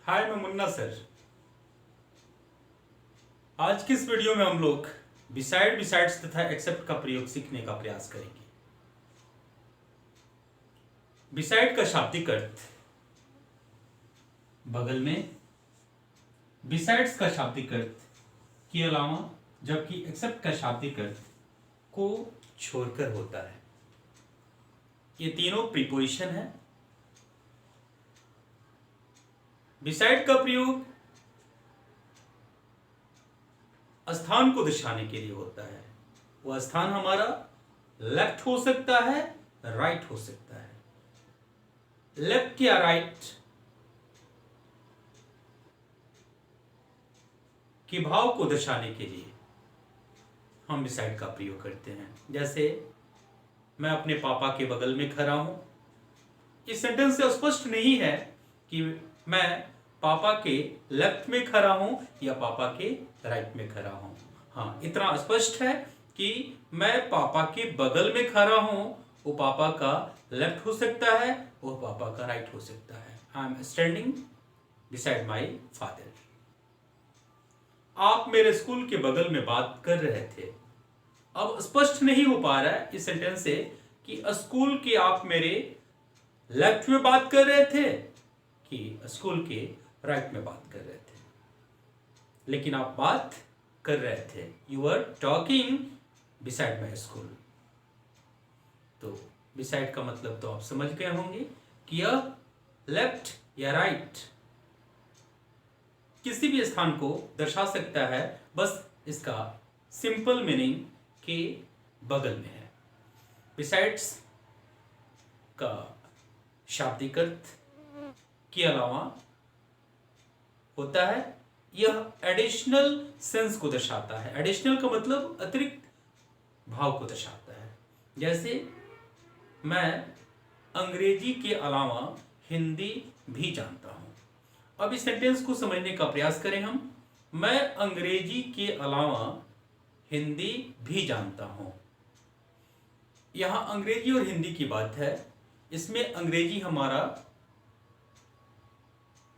हाय, मैं मुन्ना सर। आज की इस वीडियो में हम लोग बिसाइड, बिसाइड्स तथा एक्सेप्ट का प्रयोग सीखने का प्रयास करेंगे। बिसाइड का शाब्दिक अर्थ बगल में, बिसाइड्स का शाब्दिक अर्थ के अलावा, जबकि एक्सेप्ट का शाब्दिक अर्थ को छोड़कर होता है। ये तीनों प्रीपोजिशन है। बिसाइड का प्रयोग स्थान को दर्शाने के लिए होता है। वह स्थान हमारा लेफ्ट हो सकता है, राइट हो सकता है। लेफ्ट या राइट के भाव को दर्शाने के लिए हम बिसाइड का प्रयोग करते हैं। जैसे मैं अपने पापा के बगल में खड़ा हूं। इस सेंटेंस से स्पष्ट नहीं है कि मैं पापा के लेफ्ट में खड़ा हूं या पापा के राइट में खड़ा हूं। हाँ, इतना स्पष्ट है कि मैं पापा के बगल में खड़ा हूं। वो पापा का लेफ्ट हो सकता है, वो पापा का राइट हो सकता है। I am standing beside my father. आप मेरे स्कूल के बगल में बात कर रहे थे। अब स्पष्ट नहीं हो पा रहा है इस सेंटेंस से कि स्कूल के आप मेरे लेफ्ट में बात कर रहे थे कि स्कूल के राइट में बात कर रहे थे, लेकिन आप बात कर रहे थे। You are talking beside my school. तो बिसाइड का मतलब तो आप समझ गए होंगे कि यह लेफ्ट या राइट किसी भी स्थान को दर्शा सकता है। बस इसका सिंपल मीनिंग के बगल में है। बिसाइड्स का शाब्दिक अर्थ के अलावा होता है, यह एडिशनल सेंस को दर्शाता है। एडिशनल का मतलब अतिरिक्त भाव को दर्शाता है। जैसे मैं अंग्रेजी के अलावा हिंदी भी जानता हूं। अब इस सेंटेंस को समझने का प्रयास करें हम। मैं अंग्रेजी के अलावा हिंदी भी जानता हूं। यहां अंग्रेजी और हिंदी की बात है। इसमें अंग्रेजी हमारा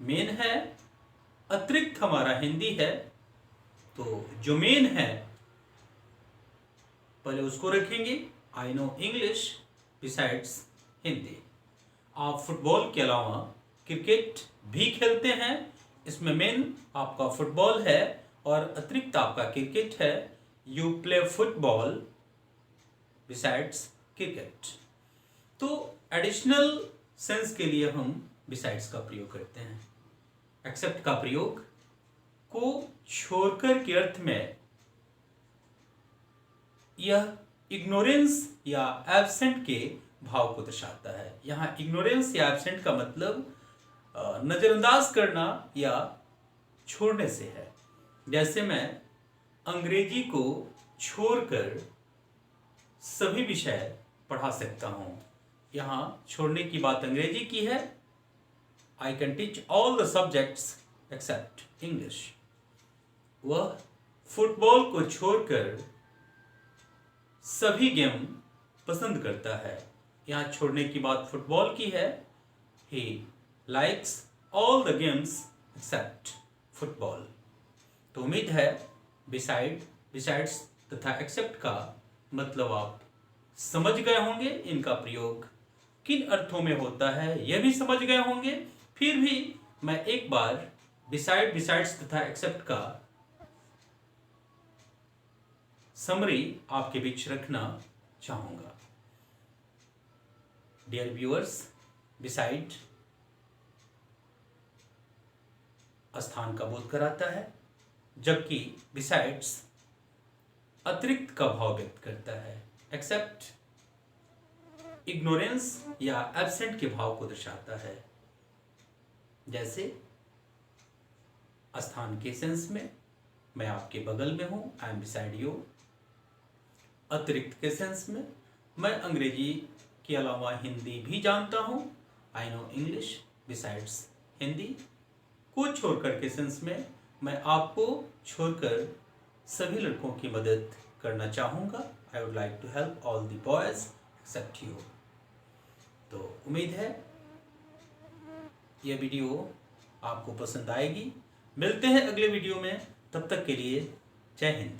मेन है, अतिरिक्त हमारा हिंदी है। तो जो मेन है पहले उसको रखेंगे। I know English besides Hindi. आप फुटबॉल के अलावा क्रिकेट भी खेलते हैं। इसमें मेन आपका फुटबॉल है और अतिरिक्त आपका क्रिकेट है। You play football besides cricket. तो एडिशनल सेंस के लिए हम बिसाइड्स का प्रयोग करते हैं। एक्सेप्ट का प्रयोग को छोड़कर के अर्थ में यह इग्नोरेंस या एब्सेंट के भाव को दर्शाता है। यहां इग्नोरेंस या एब्सेंट का मतलब नजरअंदाज करना या छोड़ने से है। जैसे मैं अंग्रेजी को छोड़कर सभी विषय पढ़ा सकता हूं। यहां छोड़ने की बात अंग्रेजी की है। I can teach all the subjects except English. वह फुटबॉल को छोड़कर सभी गेम पसंद करता है। यहां छोड़ने की बात फुटबॉल की है। He likes all the games except football. तो उम्मीद है बिसाइड, बिसाइड्स तथा एक्सेप्ट का मतलब आप समझ गए होंगे। इनका प्रयोग किन अर्थों में होता है यह भी समझ गए होंगे। फिर भी मैं एक बार बिसाइड, बिसाइड्स तथा एक्सेप्ट का समरी आपके बीच रखना चाहूंगा। डियर व्यूअर्स, बिसाइड स्थान का बोध कराता है, जबकि बिसाइड्स अतिरिक्त का भाव व्यक्त करता है। एक्सेप्ट इग्नोरेंस या एब्सेंट के भाव को दर्शाता है। जैसे स्थान के सेंस में मैं आपके बगल में हूं, आई एम बिसाइड यू। अतिरिक्त के सेंस में मैं अंग्रेजी के अलावा हिंदी भी जानता हूं, I know English besides Hindi. को छोड़कर के सेंस में मैं आपको छोड़कर सभी लड़कों की मदद करना चाहूँगा। I would like to help all the boys except you. तो उम्मीद है यह वीडियो आपको पसंद आएगी। मिलते हैं अगले वीडियो में, तब तक के लिए जय हिंद।